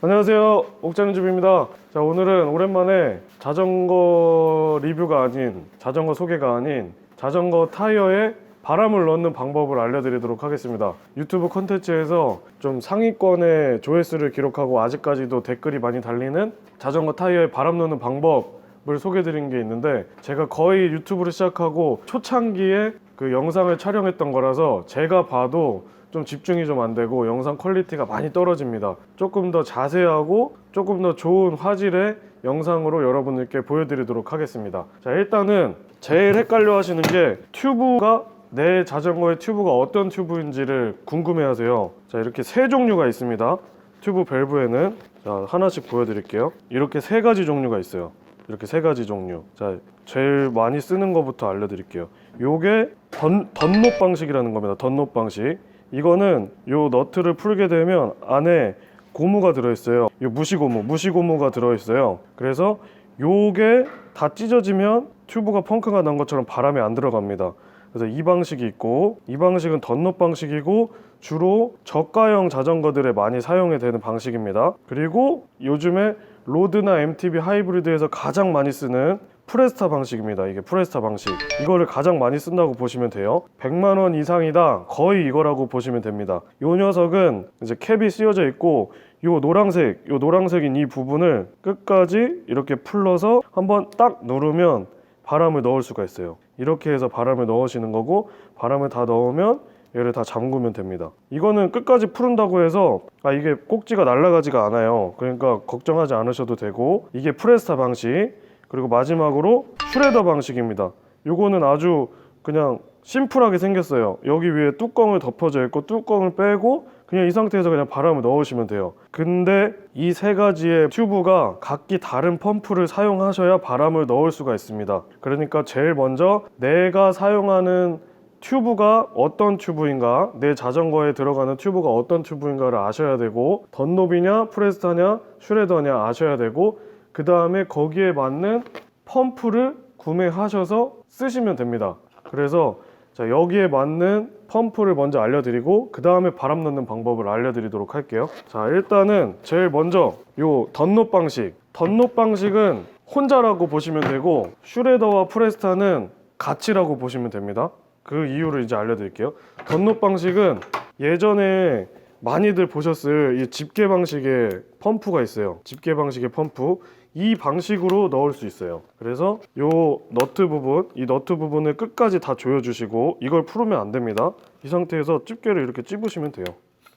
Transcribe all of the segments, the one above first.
안녕하세요, 옥자는집입니다. 자, 오늘은 오랜만에 자전거 리뷰가 아닌, 자전거 소개가 아닌 자전거 타이어에 바람을 넣는 방법을 알려드리도록 하겠습니다. 유튜브 콘텐츠에서 좀 상위권의 조회수를 기록하고 아직까지도 댓글이 많이 달리는 자전거 타이어에 바람 넣는 방법을 소개해드린 게 있는데, 제가 거의 유튜브를 시작하고 초창기에 그 영상을 촬영했던 거라서 제가 봐도 좀 집중이 좀 안 되고 영상 퀄리티가 많이 떨어집니다. 조금 더 자세하고 조금 더 좋은 화질의 영상으로 여러분들께 보여드리도록 하겠습니다. 자, 일단은 제일 헷갈려 하시는 게 튜브가, 내 자전거의 튜브가 어떤 튜브인지를 궁금해 하세요. 자, 이렇게 세 종류가 있습니다. 튜브 밸브에는, 자, 하나씩 보여드릴게요. 이렇게 세 가지 종류가 있어요. 이렇게 세 가지 종류. 자, 제일 많이 쓰는 거부터 알려드릴게요. 요게 덧롭 방식이라는 겁니다. 덧롭 방식. 이거는 요 너트를 풀게 되면 안에 고무가 들어있어요. 요 무시고무가 들어있어요. 그래서 요게 다 찢어지면 튜브가 펑크가 난 것처럼 바람이 안 들어갑니다. 그래서 이 방식이 있고, 이 방식은 덧롭 방식이고 주로 저가형 자전거들에 많이 사용이 되는 방식입니다. 그리고 요즘에 로드나 MTB 하이브리드에서 가장 많이 쓰는 프레스타 방식입니다. 이게 프레스타 방식. 이거를 가장 많이 쓴다고 보시면 돼요. 100만 원 이상이다. 거의 이거라고 보시면 됩니다. 이 녀석은 이제 캡이 씌워져 있고, 요 노란색인 이 부분을 끝까지 이렇게 풀러서 한번 딱 누르면 바람을 넣을 수가 있어요. 이렇게 해서 바람을 넣으시는 거고, 바람을 다 넣으면 얘를 다 잠그면 됩니다. 이거는 끝까지 푸른다고 해서 이게 꼭지가 날아가지가 않아요. 그러니까 걱정하지 않으셔도 되고, 이게 프레스타 방식. 그리고 마지막으로 슈레더 방식입니다. 요거는 아주 그냥 심플하게 생겼어요. 여기 위에 뚜껑을 덮어져 있고, 뚜껑을 빼고 그냥 이 상태에서 그냥 바람을 넣으시면 돼요. 근데 이 세 가지의 튜브가 각기 다른 펌프를 사용하셔야 바람을 넣을 수가 있습니다. 그러니까 제일 먼저 내가 사용하는 튜브가 어떤 튜브인가, 내 자전거에 들어가는 튜브가 어떤 튜브인가를 아셔야 되고, 덧롭이냐 프레스타냐 슈레더냐 아셔야 되고, 그 다음에 거기에 맞는 펌프를 구매하셔서 쓰시면 됩니다. 그래서 자, 여기에 맞는 펌프를 먼저 알려드리고, 그 다음에 바람 넣는 방법을 알려드리도록 할게요. 자, 일단은 제일 먼저 요 덧롭 방식은 혼자라고 보시면 되고, 슈레더와 프레스타는 같이라고 보시면 됩니다. 그 이유를 이제 알려드릴게요. 덧롭 방식은 예전에 많이들 보셨을 이 집게 방식의 펌프가 있어요. 집게 방식의 펌프. 이 방식으로 넣을 수 있어요. 그래서 요 너트 부분, 이 너트 부분을 끝까지 다 조여주시고, 이걸 풀으면 안 됩니다. 이 상태에서 집게를 이렇게 찝으시면 돼요.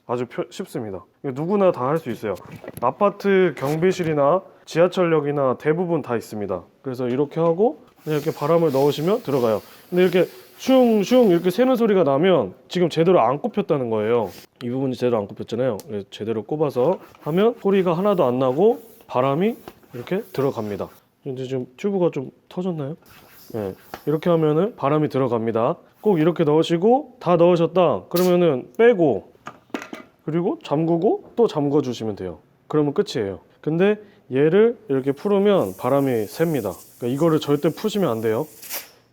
아주 쉽습니다. 누구나 다 할 수 있어요. 아파트 경비실이나 지하철역이나 대부분 다 있습니다. 그래서 이렇게 하고 그냥 이렇게 바람을 넣으시면 들어가요. 근데 이렇게 슝슝 이렇게 새는 소리가 나면 지금 제대로 안 꼽혔다는 거예요. 이 부분이 제대로 안 꼽혔잖아요. 제대로 꼽아서 하면 소리가 하나도 안 나고 바람이 이렇게 들어갑니다. 근데 지금 튜브가 좀 터졌나요? 네, 이렇게 하면은 바람이 들어갑니다. 꼭 이렇게 넣으시고, 다 넣으셨다 그러면은 빼고, 그리고 잠그고 또 잠궈 주시면 돼요. 그러면 끝이에요. 근데 얘를 이렇게 풀으면 바람이 셉니다. 그러니까 이거를 절대 푸시면 안 돼요.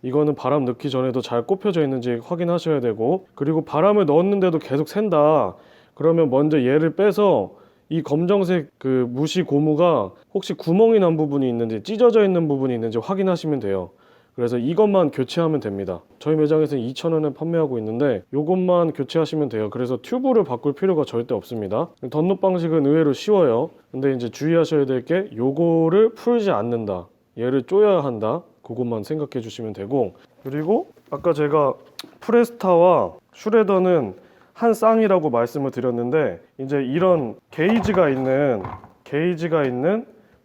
이거는 바람 넣기 전에도 잘 꼽혀져 있는지 확인하셔야 되고, 그리고 바람을 넣었는데도 계속 샌다 그러면 먼저 얘를 빼서 이 검정색 그 무시 고무가 혹시 구멍이 난 부분이 있는지, 찢어져 있는 부분이 있는지 확인하시면 돼요. 그래서 이것만 교체하면 됩니다. 저희 매장에서는 2,000원에 판매하고 있는데 요것만 교체하시면 돼요. 그래서 튜브를 바꿀 필요가 절대 없습니다. 덧롭 방식은 의외로 쉬워요. 근데 이제 주의하셔야 될 게, 요거를 풀지 않는다, 얘를 쪼여야 한다, 그것만 생각해 주시면 되고, 그리고 아까 제가 프레스타와 슈레더는 한 쌍이라고 말씀을 드렸는데, 이제 이런 게이지가 있는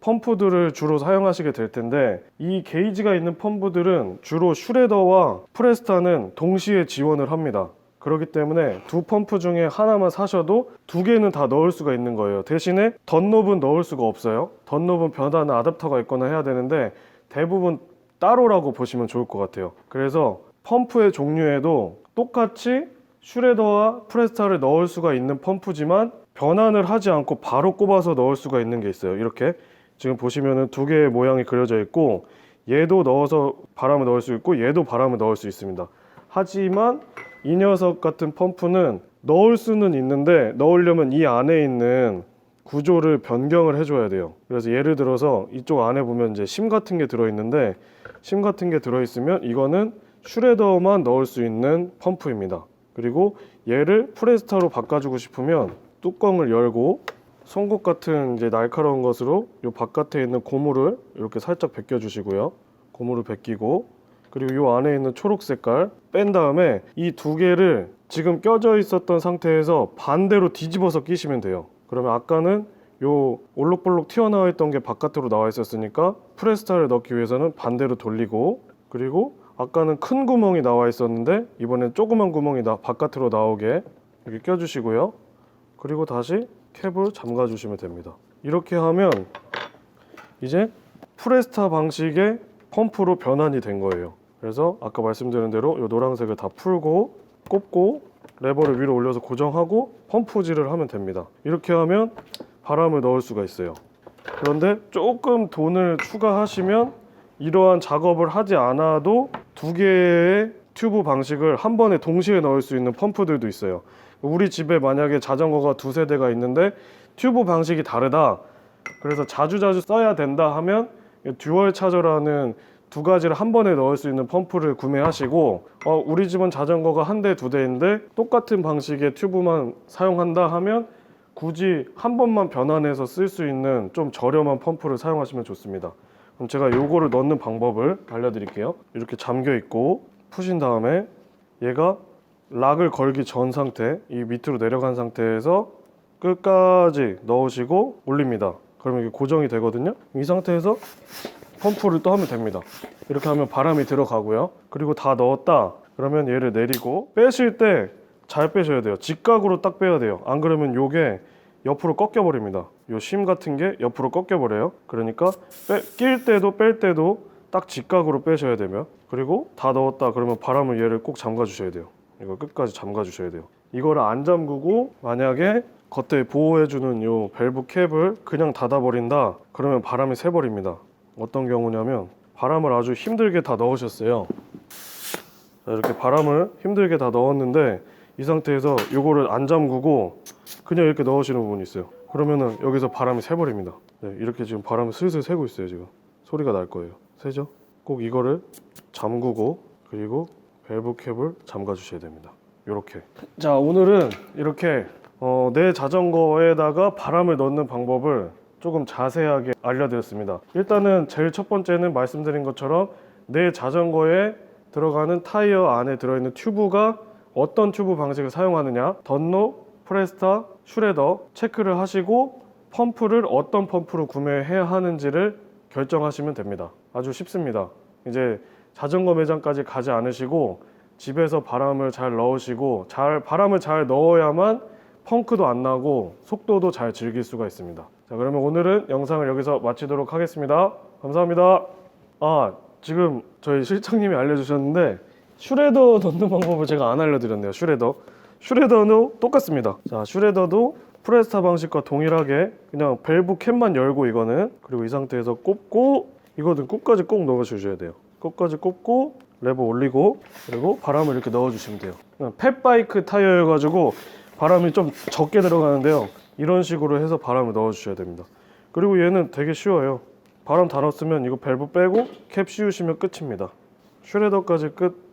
펌프들을 주로 사용하시게 될 텐데, 이 게이지가 있는 펌프들은 주로 슈레더와 프레스타는 동시에 지원을 합니다. 그렇기 때문에 두 펌프 중에 하나만 사셔도 두 개는 다 넣을 수가 있는 거예요. 대신에 덧롭은 넣을 수가 없어요. 덧롭은 변하는 아답터가 있거나 해야 되는데, 대부분 따로라고 보시면 좋을 것 같아요. 그래서 펌프의 종류에도 똑같이 슈레더와 프레스타를 넣을 수가 있는 펌프지만 변환을 하지 않고 바로 꼽아서 넣을 수가 있는 게 있어요. 이렇게 지금 보시면은 두 개의 모양이 그려져 있고, 얘도 넣어서 바람을 넣을 수 있고 얘도 바람을 넣을 수 있습니다. 하지만 이 녀석 같은 펌프는 넣을 수는 있는데, 넣으려면 이 안에 있는 구조를 변경을 해줘야 돼요. 그래서 예를 들어서 이쪽 안에 보면 이제 심 같은 게 들어있는데, 심 같은 게 들어있으면 이거는 슈레더만 넣을 수 있는 펌프입니다. 그리고 얘를 프레스타로 바꿔주고 싶으면 뚜껑을 열고 송곳 같은 이제 날카로운 것으로 이 바깥에 있는 고무를 이렇게 살짝 벗겨 주시고요. 고무를 벗기고, 그리고 이 안에 있는 초록 색깔 뺀 다음에 이 두 개를 지금 껴져 있었던 상태에서 반대로 뒤집어서 끼시면 돼요. 그러면 아까는 요 올록볼록 튀어나와 있던 게 바깥으로 나와 있었으니까 프레스타를 넣기 위해서는 반대로 돌리고, 그리고 아까는 큰 구멍이 나와 있었는데 이번엔 조그만 구멍이 바깥으로 나오게 이렇게 껴주시고요. 그리고 다시 캡을 잠가 주시면 됩니다. 이렇게 하면 이제 프레스타 방식의 펌프로 변환이 된 거예요. 그래서 아까 말씀드린 대로 이 노란색을 다 풀고 꼽고 레버를 위로 올려서 고정하고 펌프질을 하면 됩니다. 이렇게 하면 바람을 넣을 수가 있어요. 그런데 조금 돈을 추가하시면 이러한 작업을 하지 않아도 두 개의 튜브 방식을 한 번에 동시에 넣을 수 있는 펌프들도 있어요. 우리 집에 만약에 자전거가 두세 대가 있는데 튜브 방식이 다르다, 그래서 자주자주 써야 된다 하면 듀얼 차저라는 두 가지를 한 번에 넣을 수 있는 펌프를 구매하시고, 우리 집은 자전거가 한 대, 두 대인데 똑같은 방식의 튜브만 사용한다 하면 굳이 한 번만 변환해서 쓸 수 있는 좀 저렴한 펌프를 사용하시면 좋습니다. 그럼 제가 요거를 넣는 방법을 알려드릴게요. 이렇게 잠겨 있고 푸신 다음에 얘가 락을 걸기 전 상태, 이 밑으로 내려간 상태에서 끝까지 넣으시고 올립니다. 그러면 이게 고정이 되거든요. 이 상태에서 펌프를 또 하면 됩니다. 이렇게 하면 바람이 들어가고요. 그리고 다 넣었다 그러면 얘를 내리고, 빼실 때 잘 빼셔야 돼요. 직각으로 딱 빼야 돼요. 안 그러면 요게 옆으로 꺾여 버립니다. 요 심 같은 게 옆으로 꺾여 버려요. 그러니까 낄 때도 뺄 때도 딱 직각으로 빼셔야 되며, 그리고 다 넣었다 그러면 바람을 얘를 꼭 잠가 주셔야 돼요. 이거 끝까지 잠가 주셔야 돼요. 이거를 안 잠그고 만약에 겉에 보호해주는 요 밸브 캡을 그냥 닫아 버린다 그러면 바람이 새 버립니다. 어떤 경우냐면 바람을 아주 힘들게 다 넣으셨어요. 자, 이렇게 바람을 힘들게 다 넣었는데 이 상태에서 요거를 안 잠그고 그냥 이렇게 넣으시는 부분이 있어요. 그러면은 여기서 바람이 새 버립니다. 네, 이렇게 지금 바람이 슬슬 새고 있어요. 지금 소리가 날 거예요. 새죠? 꼭 이거를 잠그고 그리고 밸브 캡을 잠가 주셔야 됩니다. 요렇게. 자, 오늘은 이렇게 내 자전거에다가 바람을 넣는 방법을 조금 자세하게 알려드렸습니다. 일단은 제일 첫 번째는 말씀드린 것처럼 내 자전거에 들어가는 타이어 안에 들어있는 튜브가 어떤 튜브 방식을 사용하느냐, 던롭, 프레스타, 슈레더 체크를 하시고 펌프를 어떤 펌프로 구매해야 하는지를 결정하시면 됩니다. 아주 쉽습니다. 이제 자전거 매장까지 가지 않으시고 집에서 바람을 잘 넣으시고, 바람을 잘 넣어야만 펑크도 안 나고 속도도 잘 즐길 수가 있습니다. 자, 그러면 오늘은 영상을 여기서 마치도록 하겠습니다. 감사합니다. 지금 저희 실장님이 알려주셨는데 슈레더 넣는 방법을 제가 안 알려드렸네요. 슈레더도 똑같습니다. 자, 슈레더도 프레스타 방식과 동일하게 그냥 밸브 캡만 열고 이거는, 그리고 이 상태에서 꼽고 이거는 끝까지 꼭 넣어주셔야 돼요. 끝까지 꼽고 레버 올리고 그리고 바람을 이렇게 넣어주시면 돼요. 팻바이크 타이어여가지고 바람이 좀 적게 들어가는데요. 이런 식으로 해서 바람을 넣어주셔야 됩니다. 그리고 얘는 되게 쉬워요. 바람 다 넣었으면 이거 밸브 빼고 캡 씌우시면 끝입니다. 슈레더까지 끝.